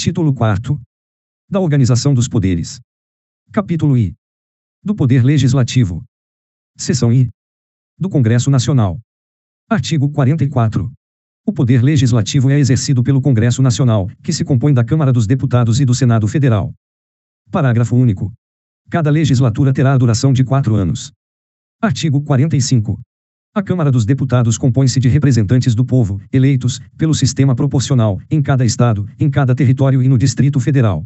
Título 4. Da Organização dos Poderes. Capítulo I. Do Poder Legislativo. Seção I. Do Congresso Nacional. Artigo 44. O poder legislativo é exercido pelo Congresso Nacional, que se compõe da Câmara dos Deputados e do Senado Federal. Parágrafo único. Cada legislatura terá a duração de 4 anos. Artigo 45. A Câmara dos Deputados compõe-se de representantes do povo, eleitos, pelo sistema proporcional, em cada estado, em cada território e no Distrito Federal.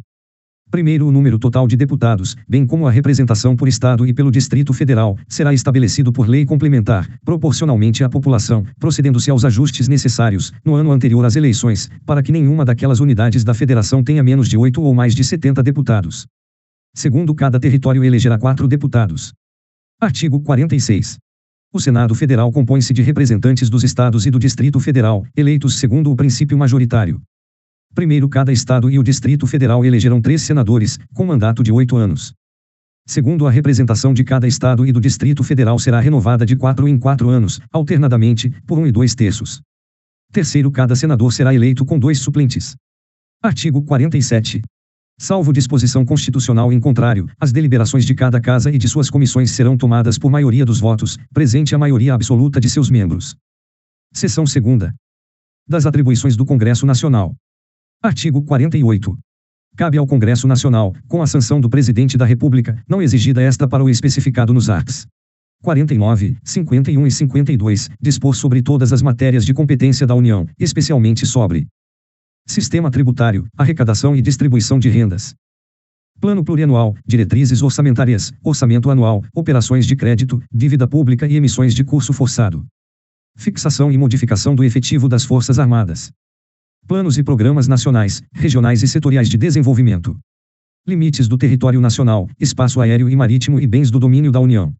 Primeiro, o número total de deputados, bem como a representação por estado e pelo Distrito Federal, será estabelecido por lei complementar, proporcionalmente à população, procedendo-se aos ajustes necessários, no ano anterior às eleições, para que nenhuma daquelas unidades da federação tenha menos de 8 ou mais de 70 deputados. Segundo, cada território elegerá 4 deputados. Artigo 46. O Senado Federal compõe-se de representantes dos estados e do Distrito Federal, eleitos segundo o princípio majoritário. Primeiro, cada estado e o Distrito Federal elegerão 3 senadores, com mandato de 8 anos. Segundo, a representação de cada estado e do Distrito Federal será renovada de 4 em 4 anos, alternadamente, por 1 2/3. Terceiro, cada senador será eleito com 2 suplentes. Artigo 47. Salvo disposição constitucional em contrário, as deliberações de cada casa e de suas comissões serão tomadas por maioria dos votos, presente a maioria absoluta de seus membros. Seção 2ª. Das atribuições do Congresso Nacional. Artigo 48. Cabe ao Congresso Nacional, com a sanção do Presidente da República, não exigida esta para o especificado nos arts. 49, 51 e 52, dispor sobre todas as matérias de competência da União, especialmente sobre sistema tributário, arrecadação e distribuição de rendas, plano plurianual, diretrizes orçamentárias, orçamento anual, operações de crédito, dívida pública e emissões de curso forçado, fixação e modificação do efetivo das Forças Armadas, planos e programas nacionais, regionais e setoriais de desenvolvimento, limites do território nacional, espaço aéreo e marítimo e bens do domínio da União,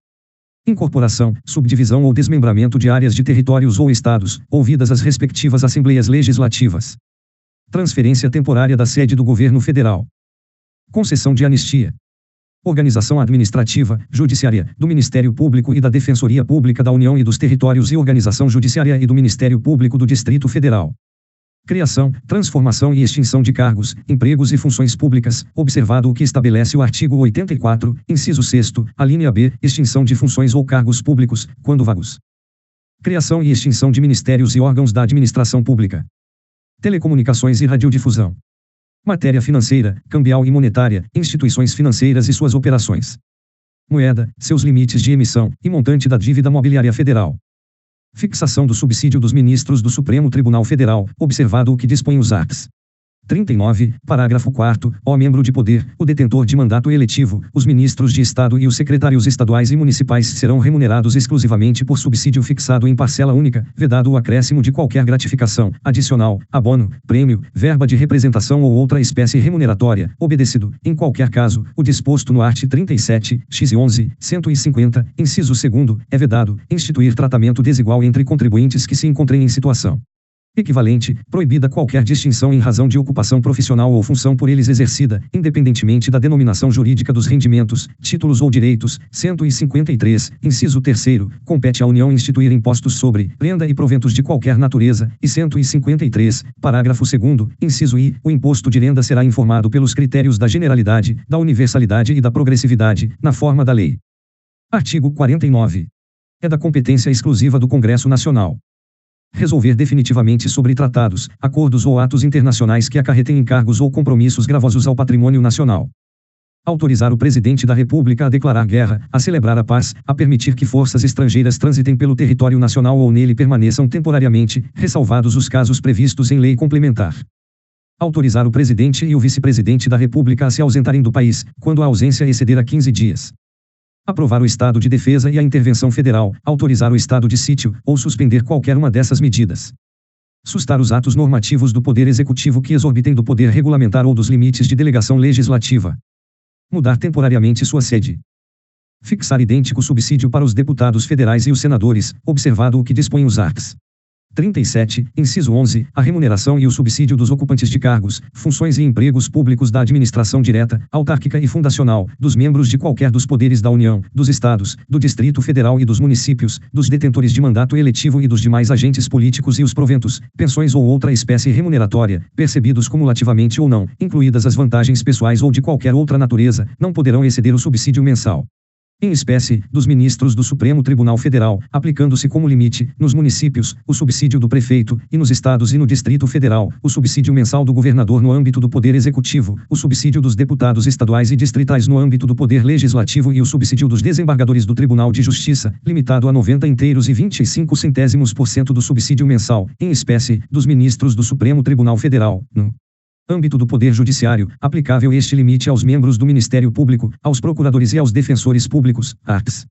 incorporação, subdivisão ou desmembramento de áreas de territórios ou estados, ouvidas as respectivas Assembleias Legislativas, transferência temporária da sede do Governo Federal, concessão de anistia, organização administrativa, judiciária, do Ministério Público e da Defensoria Pública da União e dos Territórios e organização judiciária e do Ministério Público do Distrito Federal. Criação, transformação e extinção de cargos, empregos e funções públicas, observado o que estabelece o artigo 84, inciso 6º, alínea B, extinção de funções ou cargos públicos, quando vagos. Criação e extinção de ministérios e órgãos da administração pública. Telecomunicações e radiodifusão. Matéria financeira, cambial e monetária, instituições financeiras e suas operações. Moeda, seus limites de emissão, e montante da dívida mobiliária federal. Fixação do subsídio dos ministros do Supremo Tribunal Federal, observado o que dispõe os arts. 39, parágrafo 4º, ó membro de poder, o detentor de mandato eletivo, os ministros de Estado e os secretários estaduais e municipais serão remunerados exclusivamente por subsídio fixado em parcela única, vedado o acréscimo de qualquer gratificação, adicional, abono, prêmio, verba de representação ou outra espécie remuneratória, obedecido, em qualquer caso, o disposto no art. 37, x 11, 150, inciso 2º, é vedado, instituir tratamento desigual entre contribuintes que se encontrem em situação equivalente, proibida qualquer distinção em razão de ocupação profissional ou função por eles exercida, independentemente da denominação jurídica dos rendimentos, títulos ou direitos. 153, inciso 3º, compete à União instituir impostos sobre renda e proventos de qualquer natureza, e 153, parágrafo 2º, inciso I, o imposto de renda será informado pelos critérios da generalidade, da universalidade e da progressividade, na forma da lei. Artigo 49. É da competência exclusiva do Congresso Nacional resolver definitivamente sobre tratados, acordos ou atos internacionais que acarretem encargos ou compromissos gravosos ao patrimônio nacional. Autorizar o Presidente da República a declarar guerra, a celebrar a paz, a permitir que forças estrangeiras transitem pelo território nacional ou nele permaneçam temporariamente, ressalvados os casos previstos em lei complementar. Autorizar o Presidente e o Vice-Presidente da República a se ausentarem do país, quando a ausência exceder a 15 dias. Aprovar o estado de defesa e a intervenção federal, autorizar o estado de sítio, ou suspender qualquer uma dessas medidas. Sustar os atos normativos do Poder Executivo que exorbitem do poder regulamentar ou dos limites de delegação legislativa. Mudar temporariamente sua sede. Fixar idêntico subsídio para os deputados federais e os senadores, observado o que dispõem os arts. 37, inciso 11, a remuneração e o subsídio dos ocupantes de cargos, funções e empregos públicos da administração direta, autárquica e fundacional, dos membros de qualquer dos poderes da União, dos Estados, do Distrito Federal e dos municípios, dos detentores de mandato eletivo e dos demais agentes políticos e os proventos, pensões ou outra espécie remuneratória, percebidos cumulativamente ou não, incluídas as vantagens pessoais ou de qualquer outra natureza, não poderão exceder o subsídio mensal em espécie, dos ministros do Supremo Tribunal Federal, aplicando-se como limite, nos municípios, o subsídio do prefeito, e nos estados e no Distrito Federal, o subsídio mensal do governador no âmbito do Poder Executivo, o subsídio dos deputados estaduais e distritais no âmbito do Poder Legislativo e o subsídio dos desembargadores do Tribunal de Justiça, limitado a 90 inteiros e 25 centésimos% do subsídio mensal, em espécie, dos ministros do Supremo Tribunal Federal, no âmbito do Poder Judiciário, aplicável este limite aos membros do Ministério Público, aos procuradores e aos defensores públicos, arts.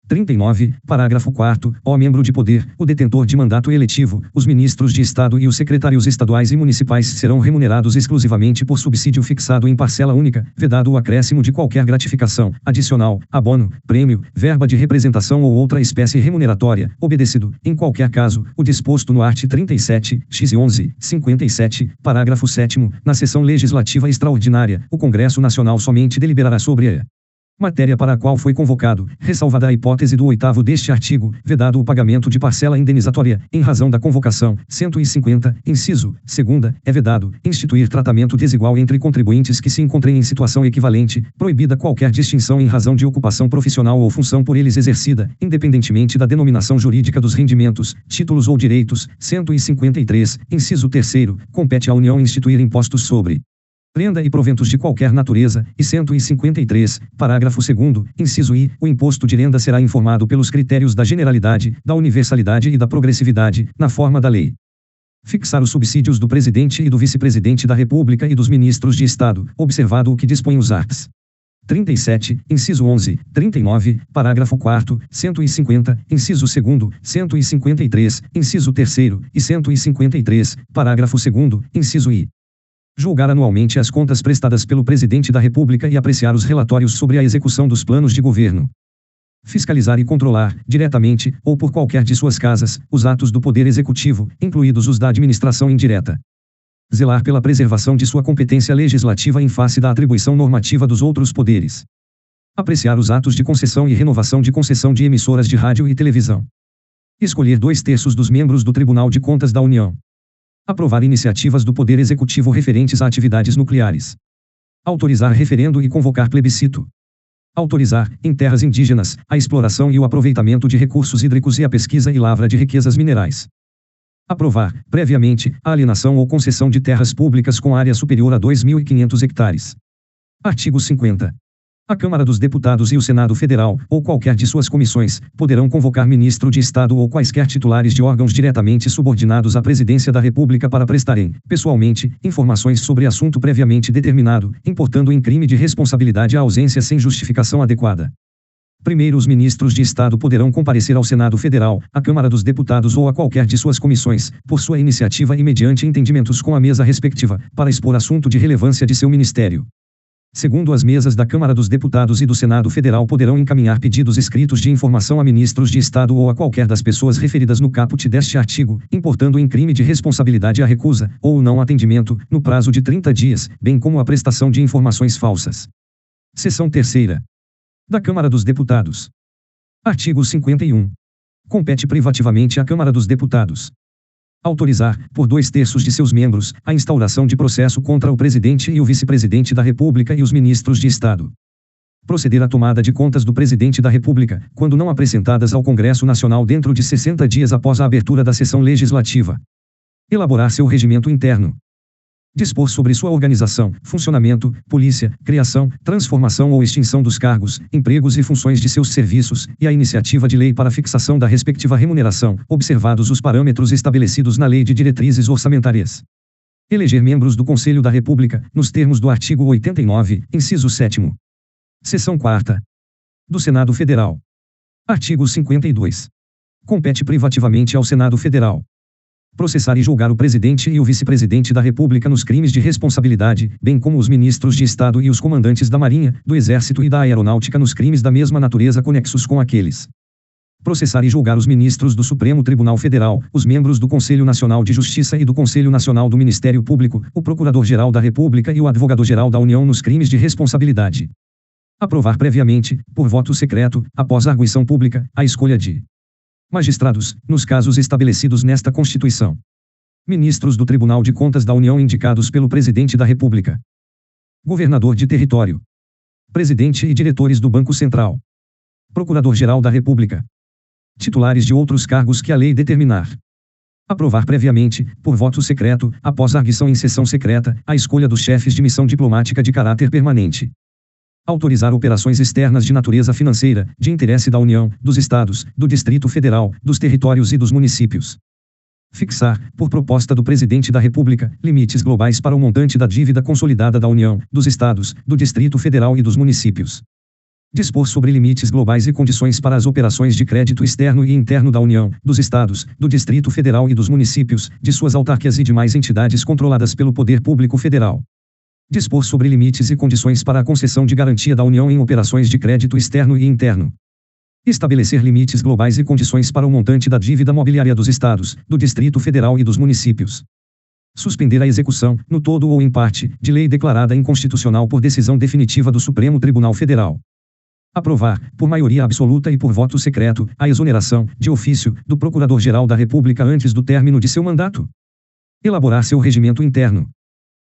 39, parágrafo 4º, membro de poder, o detentor de mandato eletivo, os ministros de Estado e os secretários estaduais e municipais serão remunerados exclusivamente por subsídio fixado em parcela única, vedado o acréscimo de qualquer gratificação, adicional, abono, prêmio, verba de representação ou outra espécie remuneratória, obedecido, em qualquer caso, o disposto no art. 37, x 11, 57, parágrafo 7º, na sessão legislativa extraordinária, o Congresso Nacional somente deliberará sobre a matéria para a qual foi convocado, ressalvada a hipótese do 8º deste artigo, vedado o pagamento de parcela indenizatória, em razão da convocação. 150, inciso, 2ª, é vedado, instituir tratamento desigual entre contribuintes que se encontrem em situação equivalente, proibida qualquer distinção em razão de ocupação profissional ou função por eles exercida, independentemente da denominação jurídica dos rendimentos, títulos ou direitos. 153, inciso 3º, compete à União instituir impostos sobre renda e proventos de qualquer natureza, e 153, parágrafo 2º, inciso I, o imposto de renda será informado pelos critérios da generalidade, da universalidade e da progressividade, na forma da lei. Fixar os subsídios do presidente e do vice-presidente da República e dos ministros de Estado, observado o que dispõem os arts. 37, inciso 11, 39, parágrafo 4º, 150, inciso 2º, 153, inciso 3º, e 153, parágrafo 2º, inciso I. Julgar anualmente as contas prestadas pelo Presidente da República e apreciar os relatórios sobre a execução dos planos de governo. Fiscalizar e controlar, diretamente, ou por qualquer de suas casas, os atos do Poder Executivo, incluídos os da administração indireta. Zelar pela preservação de sua competência legislativa em face da atribuição normativa dos outros poderes. Apreciar os atos de concessão e renovação de concessão de emissoras de rádio e televisão. Escolher 2/3 dos membros do Tribunal de Contas da União. Aprovar iniciativas do Poder Executivo referentes a atividades nucleares. Autorizar referendo e convocar plebiscito. Autorizar, em terras indígenas, a exploração e o aproveitamento de recursos hídricos e a pesquisa e lavra de riquezas minerais. Aprovar, previamente, a alienação ou concessão de terras públicas com área superior a 2.500 hectares. Artigo 50. A Câmara dos Deputados e o Senado Federal, ou qualquer de suas comissões, poderão convocar ministro de Estado ou quaisquer titulares de órgãos diretamente subordinados à Presidência da República para prestarem, pessoalmente, informações sobre assunto previamente determinado, importando em crime de responsabilidade a ausência sem justificação adequada. Primeiro, os ministros de Estado poderão comparecer ao Senado Federal, à Câmara dos Deputados ou a qualquer de suas comissões, por sua iniciativa e mediante entendimentos com a mesa respectiva, para expor assunto de relevância de seu ministério. Segundo, as mesas da Câmara dos Deputados e do Senado Federal poderão encaminhar pedidos escritos de informação a ministros de Estado ou a qualquer das pessoas referidas no caput deste artigo, importando em crime de responsabilidade a recusa, ou o não atendimento, no prazo de 30 dias, bem como a prestação de informações falsas. Seção 3ª. Da Câmara dos Deputados. Artigo 51. Compete privativamente à Câmara dos Deputados autorizar, por 2/3 de seus membros, a instauração de processo contra o Presidente e o Vice-Presidente da República e os ministros de Estado. Proceder à tomada de contas do Presidente da República, quando não apresentadas ao Congresso Nacional dentro de 60 dias após a abertura da sessão legislativa. Elaborar seu regimento interno. Dispor sobre sua organização, funcionamento, polícia, criação, transformação ou extinção dos cargos, empregos e funções de seus serviços, e a iniciativa de lei para fixação da respectiva remuneração, observados os parâmetros estabelecidos na Lei de Diretrizes Orçamentárias. Eleger membros do Conselho da República, nos termos do artigo 89, inciso 7º. Seção 4ª. Do Senado Federal. Artigo 52. Compete privativamente ao Senado Federal processar e julgar o Presidente e o Vice-Presidente da República nos crimes de responsabilidade, bem como os ministros de Estado e os comandantes da Marinha, do Exército e da Aeronáutica nos crimes da mesma natureza conexos com aqueles. Processar e julgar os ministros do Supremo Tribunal Federal, os membros do Conselho Nacional de Justiça e do Conselho Nacional do Ministério Público, o Procurador-Geral da República e o Advogado-Geral da União nos crimes de responsabilidade. Aprovar previamente, por voto secreto, após arguição pública, a escolha de magistrados, nos casos estabelecidos nesta Constituição. Ministros do Tribunal de Contas da União indicados pelo Presidente da República. Governador de território. Presidente e diretores do Banco Central. Procurador-Geral da República. Titulares de outros cargos que a lei determinar. Aprovar previamente, por voto secreto, após arguição em sessão secreta, a escolha dos chefes de missão diplomática de caráter permanente. Autorizar operações externas de natureza financeira, de interesse da União, dos Estados, do Distrito Federal, dos territórios e dos municípios. Fixar, por proposta do Presidente da República, limites globais para o montante da dívida consolidada da União, dos Estados, do Distrito Federal e dos municípios. Dispor sobre limites globais e condições para as operações de crédito externo e interno da União, dos Estados, do Distrito Federal e dos municípios, de suas autarquias e demais entidades controladas pelo Poder Público Federal. Dispor sobre limites e condições para a concessão de garantia da União em operações de crédito externo e interno. Estabelecer limites globais e condições para o montante da dívida mobiliária dos Estados, do Distrito Federal e dos municípios. Suspender a execução, no todo ou em parte, de lei declarada inconstitucional por decisão definitiva do Supremo Tribunal Federal. Aprovar, por maioria absoluta e por voto secreto, a exoneração, de ofício, do Procurador-Geral da República antes do término de seu mandato. Elaborar seu regimento interno.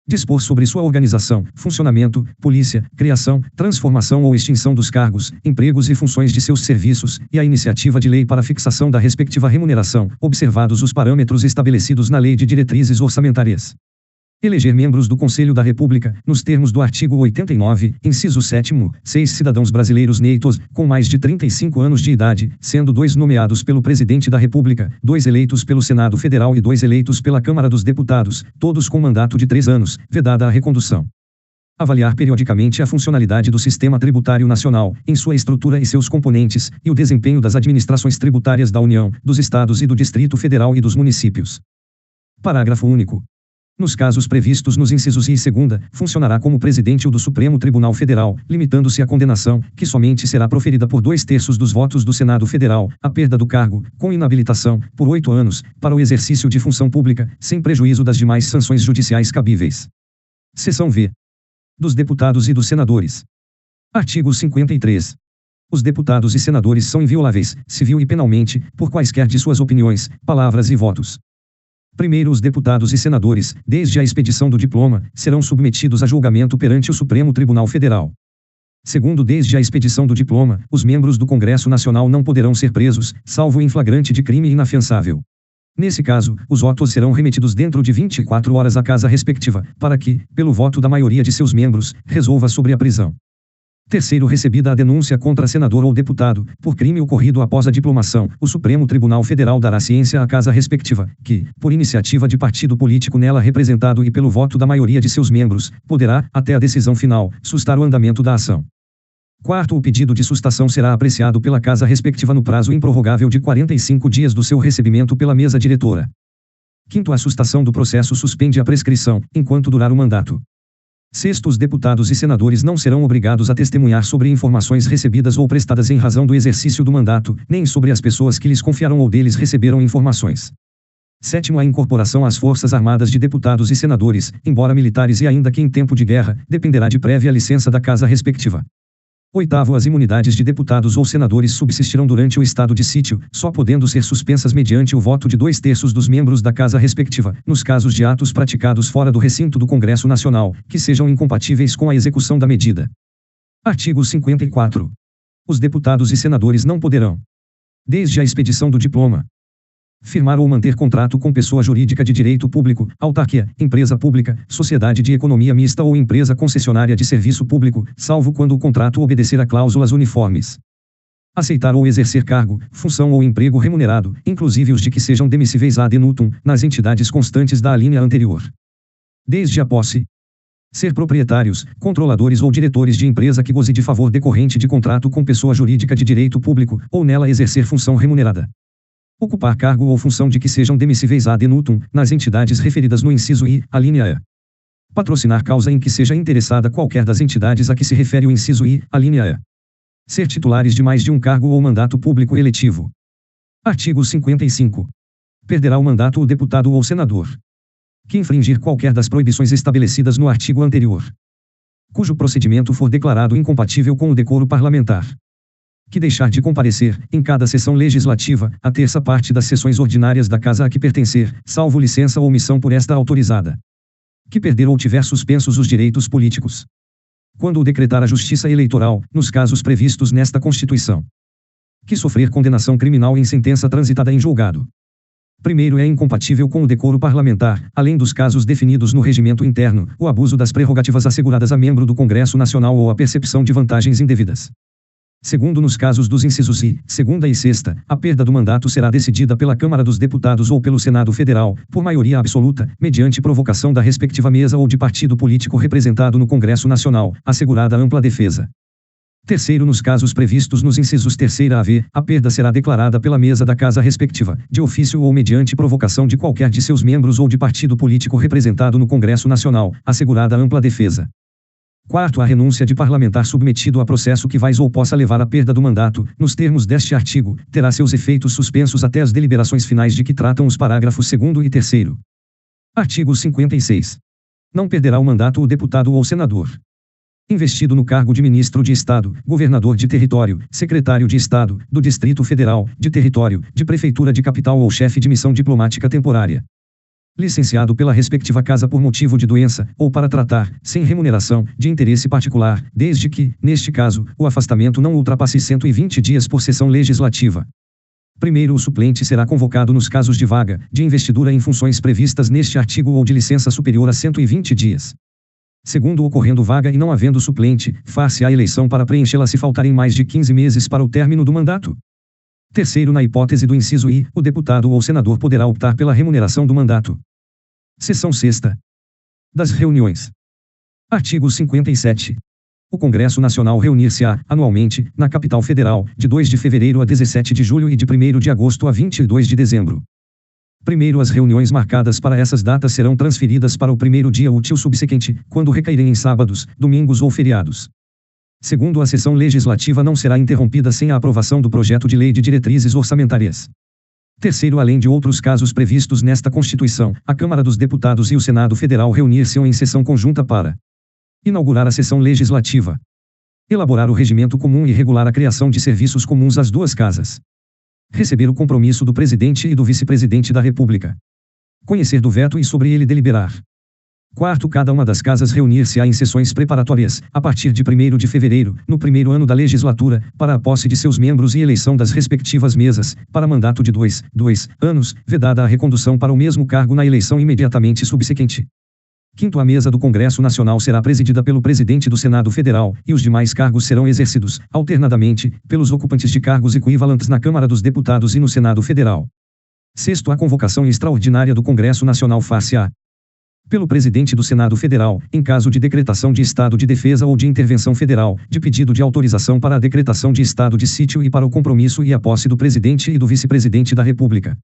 Dispor sobre sua organização, funcionamento, polícia, criação, transformação ou extinção dos cargos, empregos e funções de seus serviços, e a iniciativa de lei para fixação da respectiva remuneração, observados os parâmetros estabelecidos na Lei de Diretrizes Orçamentárias. Eleger membros do Conselho da República, nos termos do artigo 89, inciso 7º, 6 cidadãos brasileiros neitos, com mais de 35 anos de idade, sendo 2 nomeados pelo Presidente da República, 2 eleitos pelo Senado Federal e 2 eleitos pela Câmara dos Deputados, todos com mandato de 3 anos, vedada a recondução. Avaliar periodicamente a funcionalidade do Sistema Tributário Nacional, em sua estrutura e seus componentes, e o desempenho das administrações tributárias da União, dos Estados e do Distrito Federal e dos municípios. Parágrafo único. Nos casos previstos nos incisos I e segunda, funcionará como presidente o do Supremo Tribunal Federal, limitando-se à condenação, que somente será proferida por 2/3 dos votos do Senado Federal, a perda do cargo, com inabilitação, por 8 anos, para o exercício de função pública, sem prejuízo das demais sanções judiciais cabíveis. Seção V. Dos deputados e dos senadores. Artigo 53. Os deputados e senadores são invioláveis, civil e penalmente, por quaisquer de suas opiniões, palavras e votos. Primeiro, os deputados e senadores, desde a expedição do diploma, serão submetidos a julgamento perante o Supremo Tribunal Federal. Segundo, desde a expedição do diploma, os membros do Congresso Nacional não poderão ser presos, salvo em flagrante de crime inafiançável. Nesse caso, os autos serão remetidos dentro de 24 horas à casa respectiva, para que, pelo voto da maioria de seus membros, resolva sobre a prisão. Terceiro, recebida a denúncia contra senador ou deputado, por crime ocorrido após a diplomação, o Supremo Tribunal Federal dará ciência à casa respectiva, que, por iniciativa de partido político nela representado e pelo voto da maioria de seus membros, poderá, até a decisão final, sustar o andamento da ação. Quarto, o pedido de sustação será apreciado pela casa respectiva no prazo improrrogável de 45 dias do seu recebimento pela mesa diretora. Quinto, a sustação do processo suspende a prescrição, enquanto durar o mandato. Sexto, os deputados e senadores não serão obrigados a testemunhar sobre informações recebidas ou prestadas em razão do exercício do mandato, nem sobre as pessoas que lhes confiaram ou deles receberam informações. Sétimo, a incorporação às Forças Armadas de deputados e senadores, embora militares e ainda que em tempo de guerra, dependerá de prévia licença da casa respectiva. Oitavo, as imunidades de deputados ou senadores subsistirão durante o estado de sítio, só podendo ser suspensas mediante o voto de 2/3 dos membros da casa respectiva, nos casos de atos praticados fora do recinto do Congresso Nacional, que sejam incompatíveis com a execução da medida. Artigo 54. Os deputados e senadores não poderão, desde a expedição do diploma, firmar ou manter contrato com pessoa jurídica de direito público, autarquia, empresa pública, sociedade de economia mista ou empresa concessionária de serviço público, salvo quando o contrato obedecer a cláusulas uniformes. Aceitar ou exercer cargo, função ou emprego remunerado, inclusive os de que sejam demissíveis ad nutum, nas entidades constantes da alínea anterior. Desde a posse. Ser proprietários, controladores ou diretores de empresa que goze de favor decorrente de contrato com pessoa jurídica de direito público, ou nela exercer função remunerada. Ocupar cargo ou função de que sejam demissíveis ad nutum, nas entidades referidas no inciso I, alínea E. Patrocinar causa em que seja interessada qualquer das entidades a que se refere o inciso I, alínea E. Ser titulares de mais de um cargo ou mandato público eletivo. Artigo 55. Perderá o mandato o deputado ou senador que infringir qualquer das proibições estabelecidas no artigo anterior, cujo procedimento for declarado incompatível com o decoro parlamentar, que deixar de comparecer, em cada sessão legislativa, a terça parte das sessões ordinárias da Casa a que pertencer, salvo licença ou omissão por esta autorizada, que perder ou tiver suspensos os direitos políticos, quando o decretar a Justiça Eleitoral, nos casos previstos nesta Constituição, que sofrer condenação criminal em sentença transitada em julgado. Primeiro, é incompatível com o decoro parlamentar, além dos casos definidos no regimento interno, o abuso das prerrogativas asseguradas a membro do Congresso Nacional ou a percepção de vantagens indevidas. Segundo, nos casos dos incisos I, segunda e sexta, a perda do mandato será decidida pela Câmara dos Deputados ou pelo Senado Federal, por maioria absoluta, mediante provocação da respectiva mesa ou de partido político representado no Congresso Nacional, assegurada ampla defesa. Terceiro, nos casos previstos nos incisos terceira a v, a perda será declarada pela mesa da Casa respectiva, de ofício ou mediante provocação de qualquer de seus membros ou de partido político representado no Congresso Nacional, assegurada ampla defesa. Quarto, a renúncia de parlamentar submetido a processo que vais ou possa levar à perda do mandato, nos termos deste artigo, terá seus efeitos suspensos até as deliberações finais de que tratam os parágrafos 2º e 3º. Artigo 56. Não perderá o mandato o deputado ou senador investido no cargo de ministro de Estado, governador de território, secretário de Estado, do Distrito Federal, de território, de prefeitura de capital ou chefe de missão diplomática temporária, licenciado pela respectiva casa por motivo de doença, ou para tratar, sem remuneração, de interesse particular, desde que, neste caso, o afastamento não ultrapasse 120 dias por sessão legislativa. Primeiro, o suplente será convocado nos casos de vaga, de investidura em funções previstas neste artigo ou de licença superior a 120 dias. Segundo, ocorrendo vaga e não havendo suplente, far-se-á eleição para preenchê-la se faltarem mais de 15 meses para o término do mandato. Terceiro, na hipótese do inciso I, o deputado ou senador poderá optar pela remuneração do mandato. Seção 6ª. Das reuniões. Artigo 57. O Congresso Nacional reunir-se-á, anualmente, na capital federal, de 2 de fevereiro a 17 de julho e de 1º de agosto a 22 de dezembro. Primeiro, as reuniões marcadas para essas datas serão transferidas para o primeiro dia útil subsequente, quando recaírem em sábados, domingos ou feriados. Segundo, a sessão legislativa não será interrompida sem a aprovação do projeto de lei de diretrizes orçamentárias. Terceiro, além de outros casos previstos nesta Constituição, a Câmara dos Deputados e o Senado Federal reunir-se-ão em sessão conjunta para inaugurar a sessão legislativa, elaborar o regimento comum e regular a criação de serviços comuns às duas casas, receber o compromisso do presidente e do vice-presidente da República, conhecer do veto e sobre ele deliberar. Quarto, cada uma das casas reunir-se-á em sessões preparatórias, a partir de 1º de fevereiro, no primeiro ano da legislatura, para a posse de seus membros e eleição das respectivas mesas, para mandato de 2 anos, vedada a recondução para o mesmo cargo na eleição imediatamente subsequente. Quinto, a mesa do Congresso Nacional será presidida pelo presidente do Senado Federal, e os demais cargos serão exercidos, alternadamente, pelos ocupantes de cargos equivalentes na Câmara dos Deputados e no Senado Federal. Sexto, a convocação extraordinária do Congresso Nacional far-se-á pelo presidente do Senado Federal, em caso de decretação de estado de defesa ou de intervenção federal, de pedido de autorização para a decretação de estado de sítio e para o compromisso e a posse do presidente e do vice-presidente da República.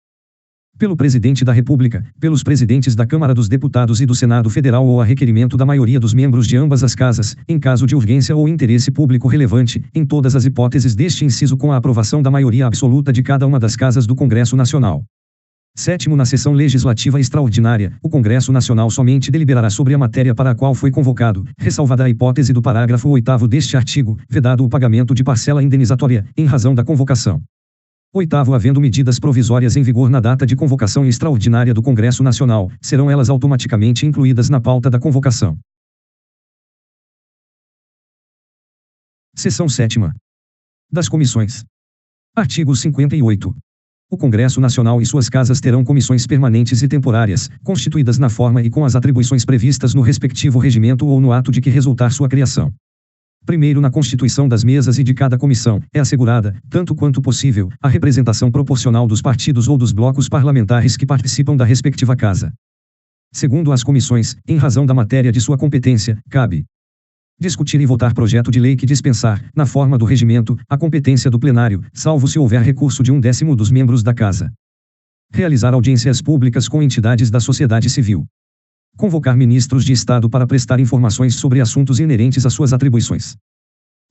Pelo presidente da República, pelos presidentes da Câmara dos Deputados e do Senado Federal ou a requerimento da maioria dos membros de ambas as casas, em caso de urgência ou interesse público relevante, em todas as hipóteses deste inciso com a aprovação da maioria absoluta de cada uma das casas do Congresso Nacional. Sétimo, na sessão legislativa extraordinária, o Congresso Nacional somente deliberará sobre a matéria para a qual foi convocado, ressalvada a hipótese do parágrafo 8º deste artigo, vedado o pagamento de parcela indenizatória, em razão da convocação. Oitavo, havendo medidas provisórias em vigor na data de convocação extraordinária do Congresso Nacional, serão elas automaticamente incluídas na pauta da convocação. Seção 7ª. Das comissões. Artigo 58. O Congresso Nacional e suas casas terão comissões permanentes e temporárias, constituídas na forma e com as atribuições previstas no respectivo regimento ou no ato de que resultar sua criação. Primeiro, na constituição das mesas e de cada comissão, é assegurada, tanto quanto possível, a representação proporcional dos partidos ou dos blocos parlamentares que participam da respectiva casa. Segundo, as comissões, em razão da matéria de sua competência, cabe discutir e votar projeto de lei que dispensar, na forma do regimento, a competência do plenário, salvo se houver recurso de 1/10 dos membros da casa. Realizar audiências públicas com entidades da sociedade civil. Convocar ministros de Estado para prestar informações sobre assuntos inerentes às suas atribuições.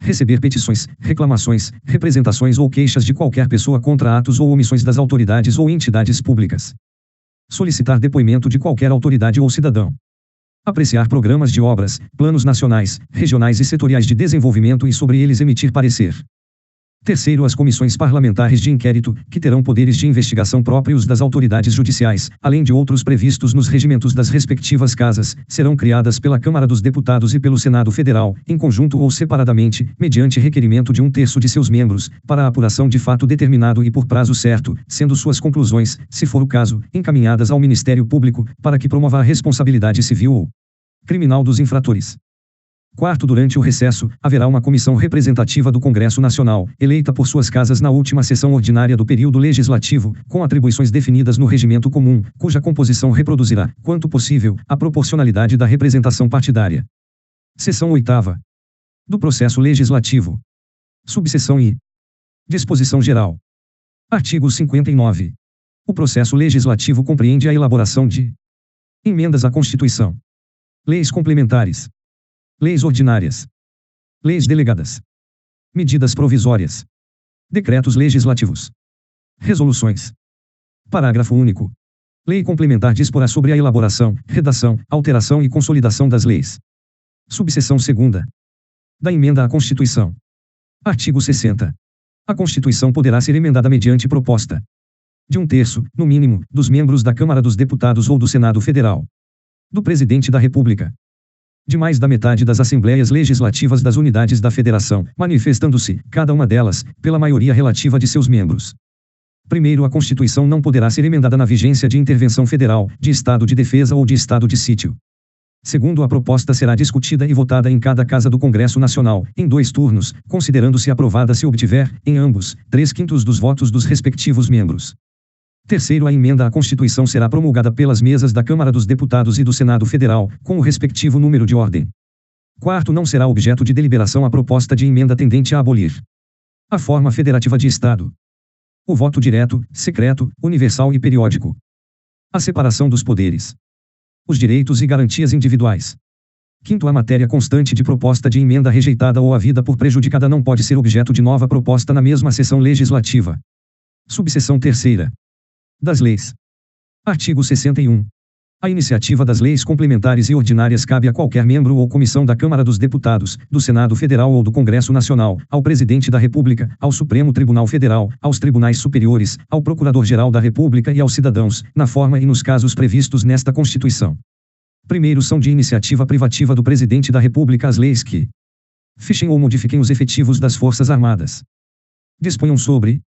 Receber petições, reclamações, representações ou queixas de qualquer pessoa contra atos ou omissões das autoridades ou entidades públicas. Solicitar depoimento de qualquer autoridade ou cidadão. Apreciar programas de obras, planos nacionais, regionais e setoriais de desenvolvimento e sobre eles emitir parecer. Terceiro, as comissões parlamentares de inquérito, que terão poderes de investigação próprios das autoridades judiciais, além de outros previstos nos regimentos das respectivas casas, serão criadas pela Câmara dos Deputados e pelo Senado Federal, em conjunto ou separadamente, mediante requerimento de 1/3 de seus membros, para a apuração de fato determinado e por prazo certo, sendo suas conclusões, se for o caso, encaminhadas ao Ministério Público, para que promova a responsabilidade civil ou criminal dos infratores. Quarto, durante o recesso, haverá uma comissão representativa do Congresso Nacional, eleita por suas casas na última sessão ordinária do período legislativo, com atribuições definidas no regimento comum, cuja composição reproduzirá, quanto possível, a proporcionalidade da representação partidária. Seção 8ª. Do processo legislativo. Subseção I. Disposição geral. Artigo 59. O processo legislativo compreende a elaboração de emendas à Constituição, leis complementares, leis ordinárias, leis delegadas, medidas provisórias, decretos legislativos, resoluções. Parágrafo único. Lei complementar disporá sobre a elaboração, redação, alteração e consolidação das leis. Subseção 2ª. Da emenda à Constituição. Artigo 60. A Constituição poderá ser emendada mediante proposta de 1/3, no mínimo, dos membros da Câmara dos Deputados ou do Senado Federal, do Presidente da República, de mais da metade das Assembleias Legislativas das unidades da Federação, manifestando-se, cada uma delas, pela maioria relativa de seus membros. Primeiro, a Constituição não poderá ser emendada na vigência de intervenção federal, de estado de defesa ou de estado de sítio. Segundo, a proposta será discutida e votada em cada casa do Congresso Nacional, em 2 turnos, considerando-se aprovada se obtiver, em ambos, 3/5 dos votos dos respectivos membros. Terceiro, a emenda à Constituição será promulgada pelas mesas da Câmara dos Deputados e do Senado Federal, com o respectivo número de ordem. Quarto, não será objeto de deliberação a proposta de emenda tendente a abolir a forma federativa de Estado, o voto direto, secreto, universal e periódico, a separação dos poderes, os direitos e garantias individuais. Quinto, a matéria constante de proposta de emenda rejeitada ou havida por prejudicada não pode ser objeto de nova proposta na mesma sessão legislativa. Subseção 3ª. Das leis. Artigo 61. A iniciativa das leis complementares e ordinárias cabe a qualquer membro ou comissão da Câmara dos Deputados, do Senado Federal ou do Congresso Nacional, ao Presidente da República, ao Supremo Tribunal Federal, aos Tribunais Superiores, ao Procurador-Geral da República e aos cidadãos, na forma e nos casos previstos nesta Constituição. Primeiro, são de iniciativa privativa do Presidente da República as leis que fixem ou modifiquem os efetivos das Forças Armadas, disponham sobre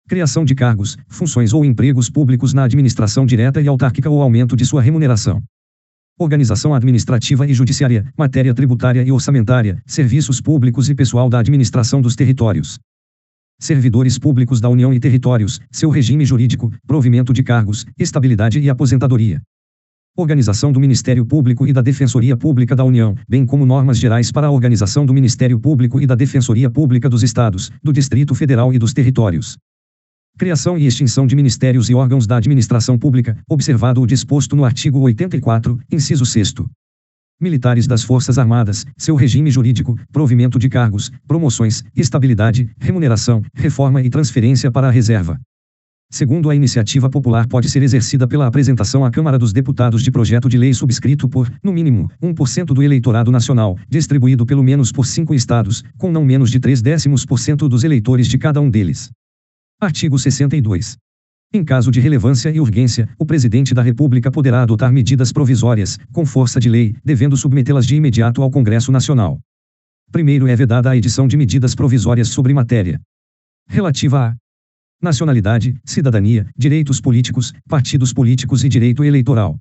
criação de cargos, funções ou empregos públicos na administração direta e autárquica ou aumento de sua remuneração, organização administrativa e judiciária, matéria tributária e orçamentária, serviços públicos e pessoal da administração dos territórios, servidores públicos da União e territórios, seu regime jurídico, provimento de cargos, estabilidade e aposentadoria, organização do Ministério Público e da Defensoria Pública da União, bem como normas gerais para a organização do Ministério Público e da Defensoria Pública dos Estados, do Distrito Federal e dos territórios. Criação e extinção de ministérios e órgãos da administração pública, observado o disposto no artigo 84, inciso 6º. Militares das Forças Armadas, seu regime jurídico, provimento de cargos, promoções, estabilidade, remuneração, reforma e transferência para a reserva. Segundo, a iniciativa popular pode ser exercida pela apresentação à Câmara dos Deputados de projeto de lei subscrito por, no mínimo, 1% do eleitorado nacional, distribuído pelo menos por 5 estados, com não menos de 0,3% dos eleitores de cada um deles. Artigo 62. Em caso de relevância e urgência, o Presidente da República poderá adotar medidas provisórias, com força de lei, devendo submetê-las de imediato ao Congresso Nacional. Primeiro, é vedada a edição de medidas provisórias sobre matéria relativa a nacionalidade, cidadania, direitos políticos, partidos políticos e direito eleitoral,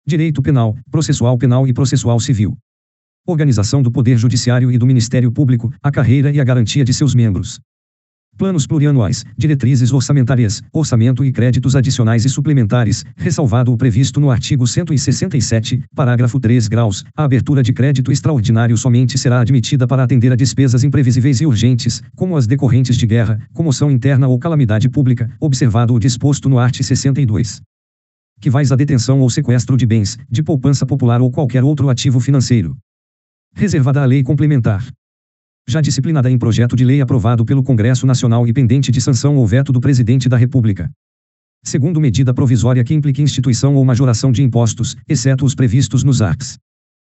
direito penal, processual penal e processual civil, organização do Poder Judiciário e do Ministério Público, a carreira e a garantia de seus membros, planos plurianuais, diretrizes orçamentárias, orçamento e créditos adicionais e suplementares, ressalvado o previsto no artigo 167, parágrafo 3 graus, a abertura de crédito extraordinário somente será admitida para atender a despesas imprevisíveis e urgentes, como as decorrentes de guerra, comoção interna ou calamidade pública, observado o disposto no art. 62. Que vais à detenção ou sequestro de bens, de poupança popular ou qualquer outro ativo financeiro reservada à lei complementar. já disciplinada em projeto de lei aprovado pelo Congresso Nacional e pendente de sanção ou veto do Presidente da República. Segundo, medida provisória que implique instituição ou majoração de impostos, exceto os previstos nos arts.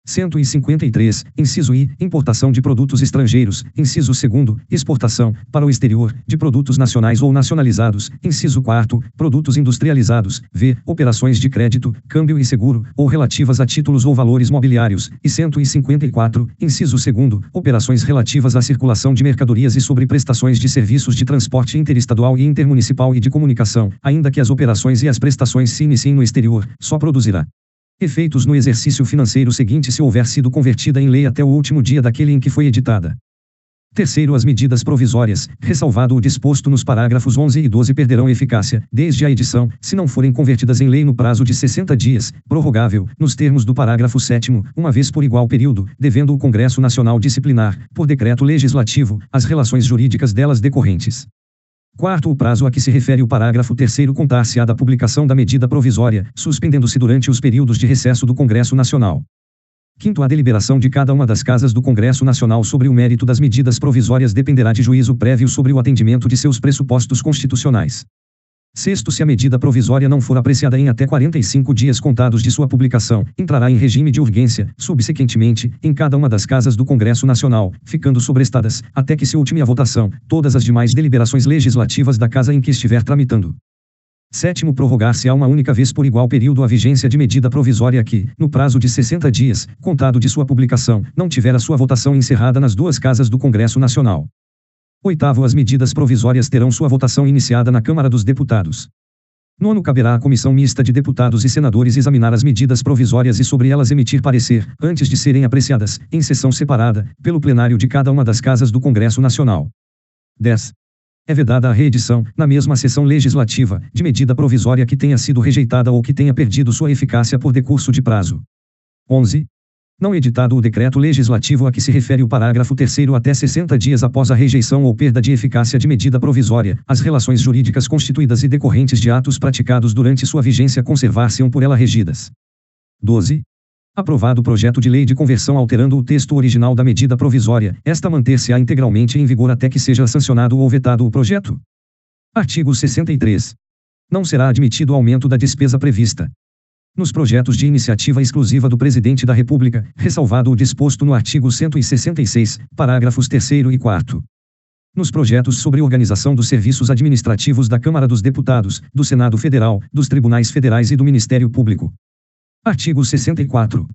153, inciso I, importação de produtos estrangeiros, inciso 2º, exportação, para o exterior, de produtos nacionais ou nacionalizados, inciso 4º, produtos industrializados, v, operações de crédito, câmbio e seguro, ou relativas a títulos ou valores mobiliários, e 154, inciso 2º, operações relativas à circulação de mercadorias e sobre prestações de serviços de transporte interestadual e intermunicipal e de comunicação, ainda que as operações e as prestações se iniciem no exterior, só produzirá efeitos no exercício financeiro seguinte se houver sido convertida em lei até o último dia daquele em que foi editada. Terceiro, as medidas provisórias, ressalvado o disposto nos parágrafos 11 e 12, perderão eficácia, desde a edição, se não forem convertidas em lei no prazo de 60 dias, prorrogável, nos termos do parágrafo 7º, uma vez por igual período, devendo o Congresso Nacional disciplinar, por decreto legislativo, as relações jurídicas delas decorrentes. Quarto, o prazo a que se refere o parágrafo 3º contar-se-á da publicação da medida provisória, suspendendo-se durante os períodos de recesso do Congresso Nacional. Quinto, a deliberação de cada uma das casas do Congresso Nacional sobre o mérito das medidas provisórias dependerá de juízo prévio sobre o atendimento de seus pressupostos constitucionais. Sexto, se a medida provisória não for apreciada em até 45 dias contados de sua publicação, entrará em regime de urgência, subsequentemente, em cada uma das casas do Congresso Nacional, ficando sobrestadas, até que se ultime a votação, todas as demais deliberações legislativas da casa em que estiver tramitando. Sétimo, prorrogar-se-á uma única vez por igual período a vigência de medida provisória que, no prazo de 60 dias, contado de sua publicação, não tiver a sua votação encerrada nas duas casas do Congresso Nacional. Oitavo, as medidas provisórias terão sua votação iniciada na Câmara dos Deputados. Nono, caberá à Comissão Mista de Deputados e Senadores examinar as medidas provisórias e sobre elas emitir parecer, antes de serem apreciadas, em sessão separada, pelo plenário de cada uma das casas do Congresso Nacional. 10. É vedada a reedição, na mesma sessão legislativa, de medida provisória que tenha sido rejeitada ou que tenha perdido sua eficácia por decurso de prazo. 11. Não editado o decreto legislativo a que se refere o parágrafo 3º até 60 dias após a rejeição ou perda de eficácia de medida provisória, as relações jurídicas constituídas e decorrentes de atos praticados durante sua vigência conservar-se-ão por ela regidas. 12. Aprovado o projeto de lei de conversão alterando o texto original da medida provisória, esta manter-se-á integralmente em vigor até que seja sancionado ou vetado o projeto. Artigo 63. Não será admitido aumento da despesa prevista nos projetos de iniciativa exclusiva do Presidente da República, ressalvado o disposto no artigo 166, parágrafos 3º e 4º. Nos projetos sobre organização dos serviços administrativos da Câmara dos Deputados, do Senado Federal, dos Tribunais Federais e do Ministério Público. Artigo 64.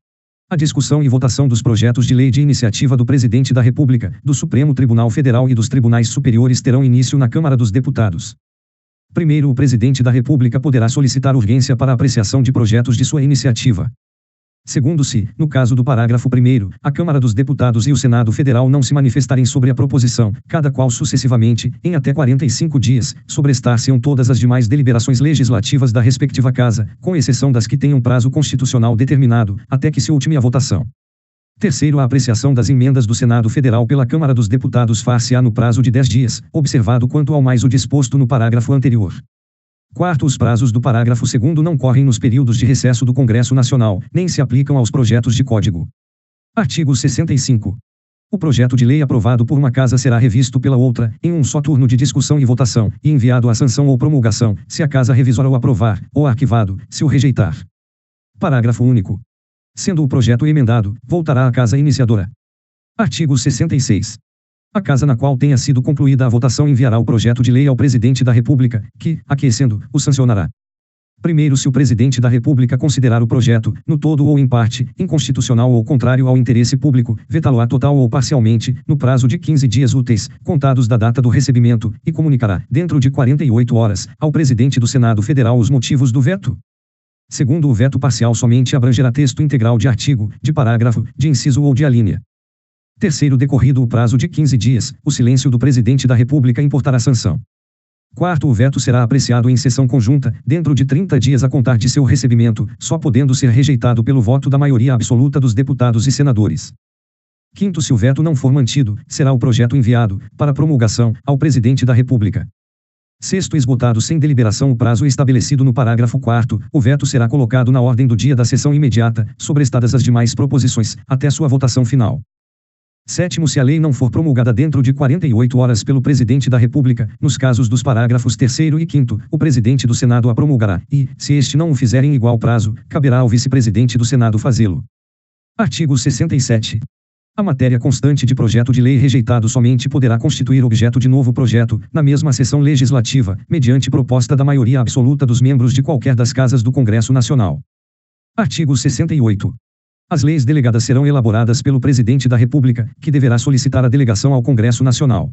A discussão e votação dos projetos de lei de iniciativa do Presidente da República, do Supremo Tribunal Federal e dos Tribunais Superiores terão início na Câmara dos Deputados. Primeiro, o Presidente da República poderá solicitar urgência para a apreciação de projetos de sua iniciativa. Segundo, se, no caso do parágrafo 1º, a Câmara dos Deputados e o Senado Federal não se manifestarem sobre a proposição, cada qual sucessivamente, em até 45 dias, sobrestar-se-ão todas as demais deliberações legislativas da respectiva casa, com exceção das que tenham prazo constitucional determinado, até que se ultime a votação. Terceiro, a apreciação das emendas do Senado Federal pela Câmara dos Deputados far-se-á no prazo de 10 dias, observado quanto ao mais o disposto no parágrafo anterior. Quarto, os prazos do parágrafo 2º não correm nos períodos de recesso do Congresso Nacional, nem se aplicam aos projetos de código. Artigo 65. O projeto de lei aprovado por uma casa será revisto pela outra, em um só turno de discussão e votação, e enviado à sanção ou promulgação, se a casa revisora o aprovar, ou arquivado, se o rejeitar. Parágrafo único. Sendo o projeto emendado, voltará à casa iniciadora. Artigo 66. A casa na qual tenha sido concluída a votação enviará o projeto de lei ao Presidente da República, que, aquecendo, o sancionará. Primeiro, se o Presidente da República considerar o projeto, no todo ou em parte, inconstitucional ou contrário ao interesse público, vetá-lo-á total ou parcialmente, no prazo de 15 dias úteis, contados da data do recebimento, e comunicará, dentro de 48 horas, ao Presidente do Senado Federal os motivos do veto. Segundo, o veto parcial somente abrangerá texto integral de artigo, de parágrafo, de inciso ou de alínea. Terceiro, decorrido o prazo de 15 dias, o silêncio do Presidente da República importará sanção. Quarto, o veto será apreciado em sessão conjunta, dentro de 30 dias a contar de seu recebimento, só podendo ser rejeitado pelo voto da maioria absoluta dos deputados e senadores. Quinto, se o veto não for mantido, será o projeto enviado, para promulgação, ao Presidente da República. Sexto, esgotado sem deliberação o prazo estabelecido no parágrafo 4º, o veto será colocado na ordem do dia da sessão imediata, sobrestadas as demais proposições, até sua votação final. Sétimo, se a lei não for promulgada dentro de 48 horas pelo Presidente da República, nos casos dos parágrafos 3º e 5º, o Presidente do Senado a promulgará, e, se este não o fizer em igual prazo, caberá ao Vice-Presidente do Senado fazê-lo. Artigo 67. A matéria constante de projeto de lei rejeitado somente poderá constituir objeto de novo projeto, na mesma sessão legislativa, mediante proposta da maioria absoluta dos membros de qualquer das casas do Congresso Nacional. Artigo 68. As leis delegadas serão elaboradas pelo Presidente da República, que deverá solicitar a delegação ao Congresso Nacional.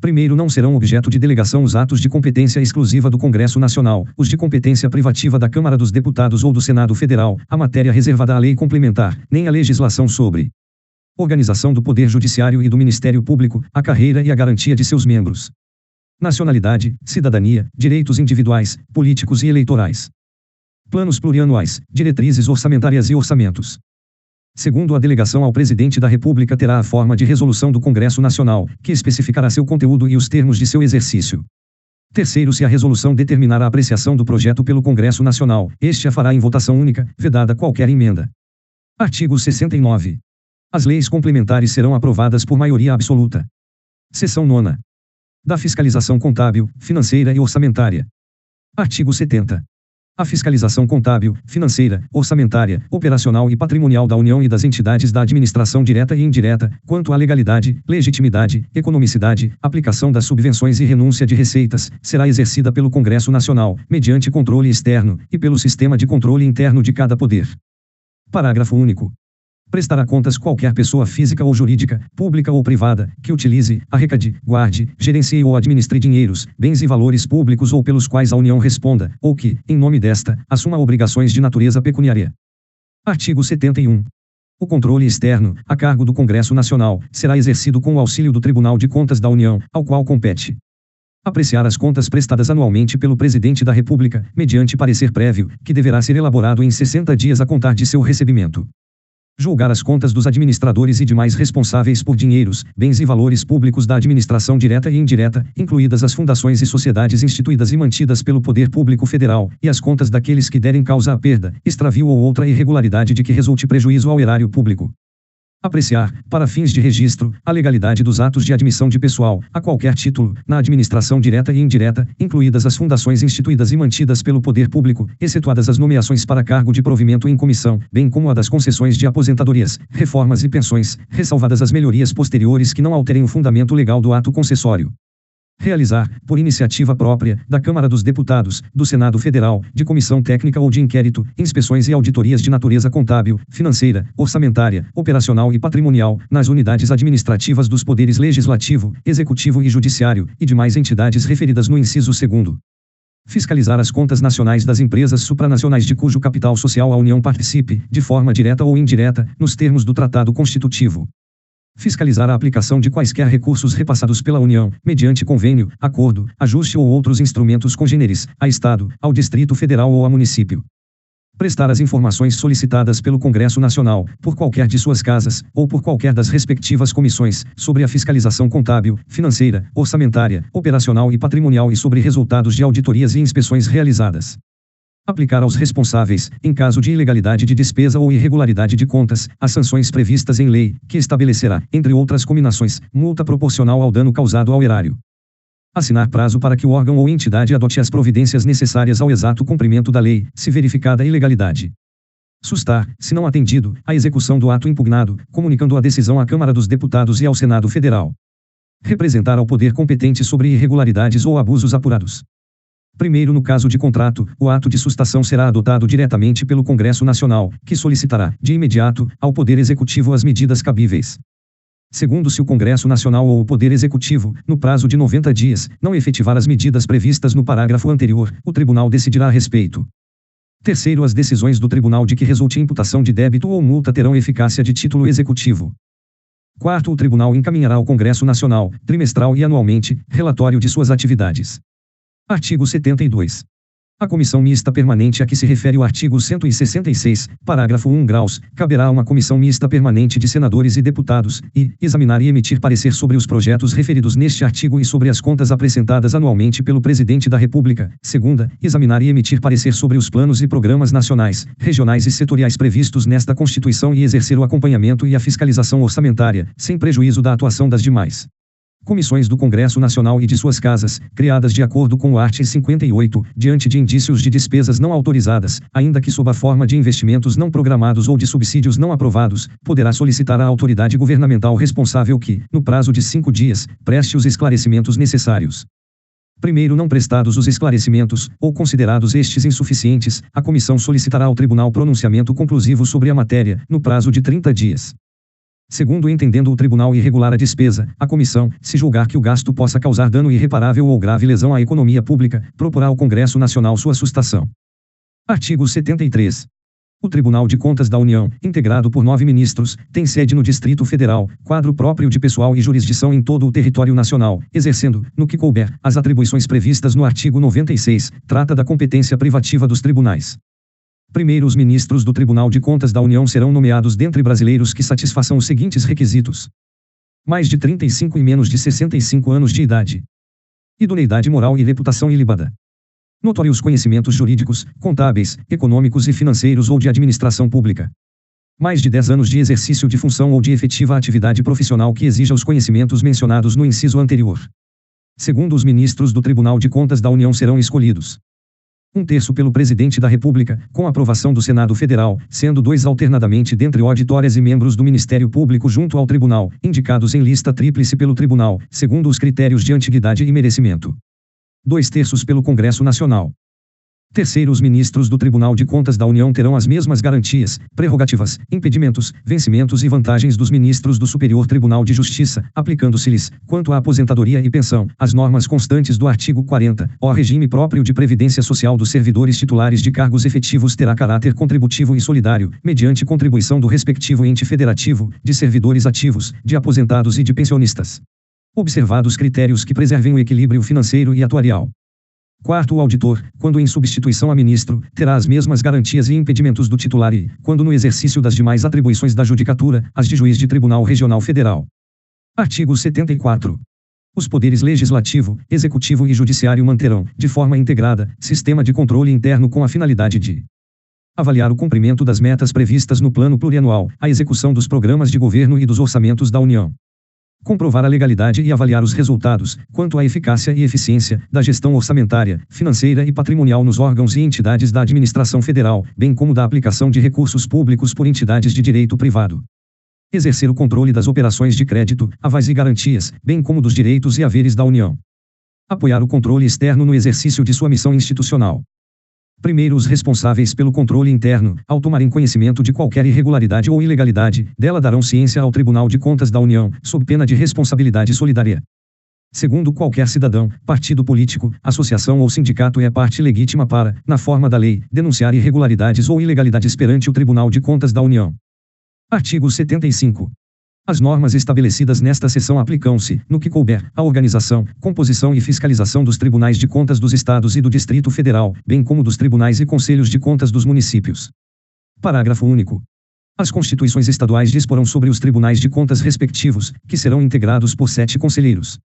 Primeiro, não serão objeto de delegação os atos de competência exclusiva do Congresso Nacional, os de competência privativa da Câmara dos Deputados ou do Senado Federal, a matéria reservada à lei complementar, nem a legislação sobre organização do Poder Judiciário e do Ministério Público, a carreira e a garantia de seus membros. Nacionalidade, cidadania, direitos individuais, políticos e eleitorais. Planos plurianuais, diretrizes orçamentárias e orçamentos. Segundo, a delegação ao Presidente da República terá a forma de resolução do Congresso Nacional, que especificará seu conteúdo e os termos de seu exercício. Terceiro, se a resolução determinar a apreciação do projeto pelo Congresso Nacional, este a fará em votação única, vedada qualquer emenda. Artigo 69. As leis complementares serão aprovadas por maioria absoluta. Seção 9ª. Da fiscalização contábil, financeira e orçamentária. Artigo 70. A fiscalização contábil, financeira, orçamentária, operacional e patrimonial da União e das entidades da administração direta e indireta, quanto à legalidade, legitimidade, economicidade, aplicação das subvenções e renúncia de receitas, será exercida pelo Congresso Nacional, mediante controle externo, e pelo sistema de controle interno de cada poder. Parágrafo único. Prestará contas qualquer pessoa física ou jurídica, pública ou privada, que utilize, arrecade, guarde, gerencie ou administre dinheiros, bens e valores públicos ou pelos quais a União responda, ou que, em nome desta, assuma obrigações de natureza pecuniária. Artigo 71. O controle externo, a cargo do Congresso Nacional, será exercido com o auxílio do Tribunal de Contas da União, ao qual compete apreciar as contas prestadas anualmente pelo Presidente da República, mediante parecer prévio, que deverá ser elaborado em 60 dias a contar de seu recebimento. Julgar as contas dos administradores e demais responsáveis por dinheiros, bens e valores públicos da administração direta e indireta, incluídas as fundações e sociedades instituídas e mantidas pelo Poder Público Federal, e as contas daqueles que derem causa a perda, extravio ou outra irregularidade de que resulte prejuízo ao erário público. Apreciar, para fins de registro, a legalidade dos atos de admissão de pessoal, a qualquer título, na administração direta e indireta, incluídas as fundações instituídas e mantidas pelo poder público, excetuadas as nomeações para cargo de provimento em comissão, bem como a das concessões de aposentadorias, reformas e pensões, ressalvadas as melhorias posteriores que não alterem o fundamento legal do ato concessório. Realizar, por iniciativa própria, da Câmara dos Deputados, do Senado Federal, de comissão técnica ou de inquérito, inspeções e auditorias de natureza contábil, financeira, orçamentária, operacional e patrimonial, nas unidades administrativas dos poderes legislativo, executivo e judiciário, e demais entidades referidas no inciso 2º. Fiscalizar as contas nacionais das empresas supranacionais de cujo capital social a União participe, de forma direta ou indireta, nos termos do Tratado Constitutivo. Fiscalizar a aplicação de quaisquer recursos repassados pela União, mediante convênio, acordo, ajuste ou outros instrumentos congêneres, a Estado, ao Distrito Federal ou a município. Prestar as informações solicitadas pelo Congresso Nacional, por qualquer de suas casas, ou por qualquer das respectivas comissões, sobre a fiscalização contábil, financeira, orçamentária, operacional e patrimonial e sobre resultados de auditorias e inspeções realizadas. Aplicar aos responsáveis, em caso de ilegalidade de despesa ou irregularidade de contas, as sanções previstas em lei, que estabelecerá, entre outras cominações, multa proporcional ao dano causado ao erário. Assinar prazo para que o órgão ou entidade adote as providências necessárias ao exato cumprimento da lei, se verificada a ilegalidade. Sustar, se não atendido, a execução do ato impugnado, comunicando a decisão à Câmara dos Deputados e ao Senado Federal. Representar ao poder competente sobre irregularidades ou abusos apurados. Primeiro, no caso de contrato, o ato de sustação será adotado diretamente pelo Congresso Nacional, que solicitará, de imediato, ao Poder Executivo as medidas cabíveis. Segundo, se o Congresso Nacional ou o Poder Executivo, no prazo de 90 dias, não efetivar as medidas previstas no parágrafo anterior, o Tribunal decidirá a respeito. Terceiro, as decisões do Tribunal de que resulte imputação de débito ou multa terão eficácia de título executivo. Quarto, o Tribunal encaminhará ao Congresso Nacional, trimestral e anualmente, relatório de suas atividades. Artigo 72. A comissão mista permanente a que se refere o artigo 166, parágrafo 1 graus, caberá a uma comissão mista permanente de senadores e deputados, e, examinar e emitir parecer sobre os projetos referidos neste artigo e sobre as contas apresentadas anualmente pelo Presidente da República. Segunda, examinar e emitir parecer sobre os planos e programas nacionais, regionais e setoriais previstos nesta Constituição e exercer o acompanhamento e a fiscalização orçamentária, sem prejuízo da atuação das demais comissões do Congresso Nacional e de suas casas, criadas de acordo com o art. 58, diante de indícios de despesas não autorizadas, ainda que sob a forma de investimentos não programados ou de subsídios não aprovados, poderá solicitar à autoridade governamental responsável que, no prazo de 5 dias, preste os esclarecimentos necessários. Primeiro, não prestados os esclarecimentos, ou considerados estes insuficientes, a comissão solicitará ao tribunal pronunciamento conclusivo sobre a matéria, no prazo de 30 dias. Segundo, entendendo o tribunal irregular a despesa, a comissão, se julgar que o gasto possa causar dano irreparável ou grave lesão à economia pública, proporá ao Congresso Nacional sua sustação. Artigo 73. O Tribunal de Contas da União, integrado por 9 ministros, tem sede no Distrito Federal, quadro próprio de pessoal e jurisdição em todo o território nacional, exercendo, no que couber, as atribuições previstas no artigo 96, trata da competência privativa dos tribunais. Primeiro, os ministros do Tribunal de Contas da União serão nomeados dentre brasileiros que satisfaçam os seguintes requisitos: mais de 35 e menos de 65 anos de idade. Idoneidade moral e reputação ilibada. Notórios conhecimentos jurídicos, contábeis, econômicos e financeiros ou de administração pública. Mais de 10 anos de exercício de função ou de efetiva atividade profissional que exija os conhecimentos mencionados no inciso anterior. Segundo, os ministros do Tribunal de Contas da União serão escolhidos: 1/3 pelo Presidente da República, com aprovação do Senado Federal, sendo 2 alternadamente dentre auditórias e membros do Ministério Público junto ao Tribunal, indicados em lista tríplice pelo Tribunal, segundo os critérios de antiguidade e merecimento. 2/3 pelo Congresso Nacional. Terceiro, os ministros do Tribunal de Contas da União terão as mesmas garantias, prerrogativas, impedimentos, vencimentos e vantagens dos ministros do Superior Tribunal de Justiça, aplicando-se-lhes, quanto à aposentadoria e pensão, as normas constantes do artigo 40, o regime próprio de previdência social dos servidores titulares de cargos efetivos terá caráter contributivo e solidário, mediante contribuição do respectivo ente federativo, de servidores ativos, de aposentados e de pensionistas. Observados critérios que preservem o equilíbrio financeiro e atuarial. Quarto, o auditor, quando em substituição a ministro, terá as mesmas garantias e impedimentos do titular e, quando no exercício das demais atribuições da judicatura, as de juiz de Tribunal Regional Federal. Artigo 74. Os poderes legislativo, executivo e judiciário manterão, de forma integrada, sistema de controle interno com a finalidade de avaliar o cumprimento das metas previstas no Plano Plurianual, a execução dos programas de governo e dos orçamentos da União. Comprovar a legalidade e avaliar os resultados, quanto à eficácia e eficiência, da gestão orçamentária, financeira e patrimonial nos órgãos e entidades da administração federal, bem como da aplicação de recursos públicos por entidades de direito privado. Exercer o controle das operações de crédito, avais e garantias, bem como dos direitos e haveres da União. Apoiar o controle externo no exercício de sua missão institucional. Primeiro, os responsáveis pelo controle interno, ao tomarem conhecimento de qualquer irregularidade ou ilegalidade, dela darão ciência ao Tribunal de Contas da União, sob pena de responsabilidade solidária. Segundo, qualquer cidadão, partido político, associação ou sindicato é parte legítima para, na forma da lei, denunciar irregularidades ou ilegalidades perante o Tribunal de Contas da União. Artigo 75. As normas estabelecidas nesta seção aplicam-se, no que couber, à organização, composição e fiscalização dos tribunais de contas dos estados e do Distrito Federal, bem como dos tribunais e conselhos de contas dos municípios. Parágrafo único. As constituições estaduais disporão sobre os tribunais de contas respectivos, que serão integrados por 7 conselheiros.